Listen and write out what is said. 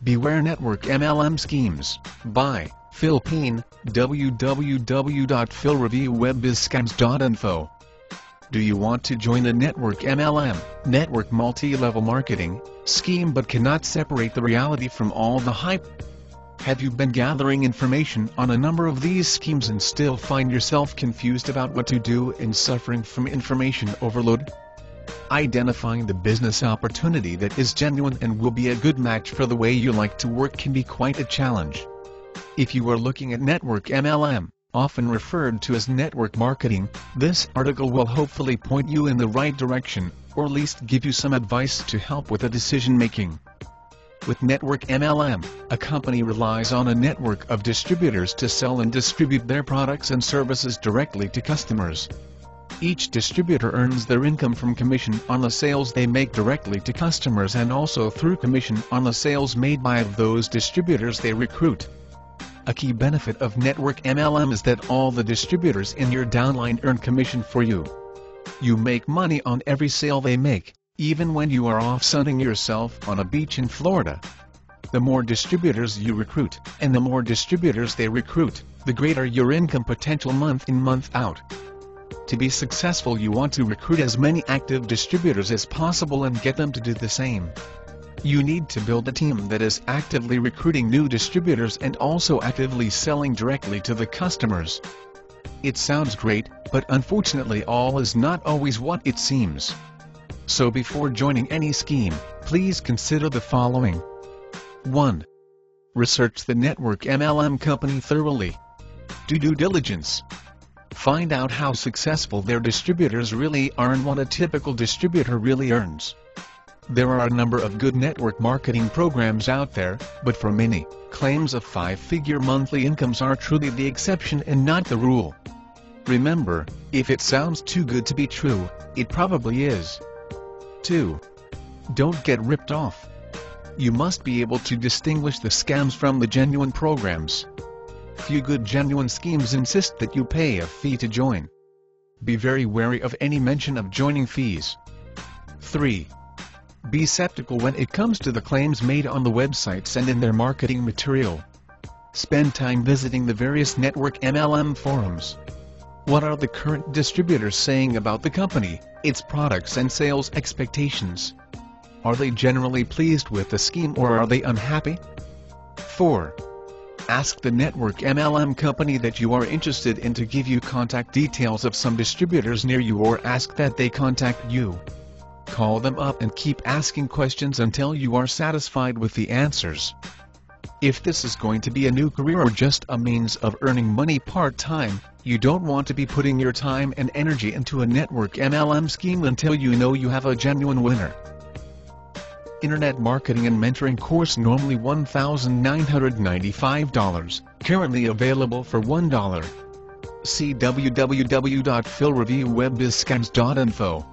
Beware Network MLM Schemes, by Phil Peen, www.philreviewwebbizscams.info. Do you want to join a network MLM, network multi-level marketing, scheme but cannot separate the reality from all the hype? Have you been gathering information on a number of these schemes and still find yourself confused about what to do and suffering from information overload? Identifying the business opportunity that is genuine and will be a good match for the way you like to work can be quite a challenge. If you are looking at network MLM, often referred to as network marketing, this article will hopefully point you in the right direction, or at least give you some advice to help with the decision making. With network MLM, a company relies on a network of distributors to sell and distribute their products and services directly to customers. Each distributor earns their income from commission on the sales they make directly to customers and also through commission on the sales made by those distributors they recruit. A key benefit of network MLM is that all the distributors in your downline earn commission for you. You make money on every sale they make, even when you are off sunning yourself on a beach in Florida. The more distributors you recruit, and the more distributors they recruit, the greater your income potential month in month out. To be successful, you want to recruit as many active distributors as possible and get them to do the same. You need to build a team that is actively recruiting new distributors and also actively selling directly to the customers. It sounds great, but unfortunately all is not always what it seems. So before joining any scheme, please consider the following. 1. Research the network MLM company thoroughly. Do due diligence. Find out how successful their distributors really are and what a typical distributor really earns. There are a number of good network marketing programs out there, but for many, claims of 5-figure monthly incomes are truly the exception and not the rule. Remember, if it sounds too good to be true, it probably is. 2. Don't get ripped off. You must be able to distinguish the scams from the genuine programs. Few good genuine schemes insist that you pay a fee to join. Be very wary of any mention of joining fees. 3. Be skeptical when it comes to the claims made on the websites and in their marketing material. Spend time visiting the various network MLM forums. What are the current distributors saying about the company, its products and sales expectations? Are they generally pleased with the scheme or are they unhappy? 4. Ask the network MLM company that you are interested in to give you contact details of some distributors near you or ask that they contact you. Call them up and keep asking questions until you are satisfied with the answers. If this is going to be a new career or just a means of earning money part-time, you don't want to be putting your time and energy into a network MLM scheme until you know you have a genuine winner. Internet Marketing and Mentoring course normally $1,995, currently available for $1. See www.philreviewwebbizscams.info.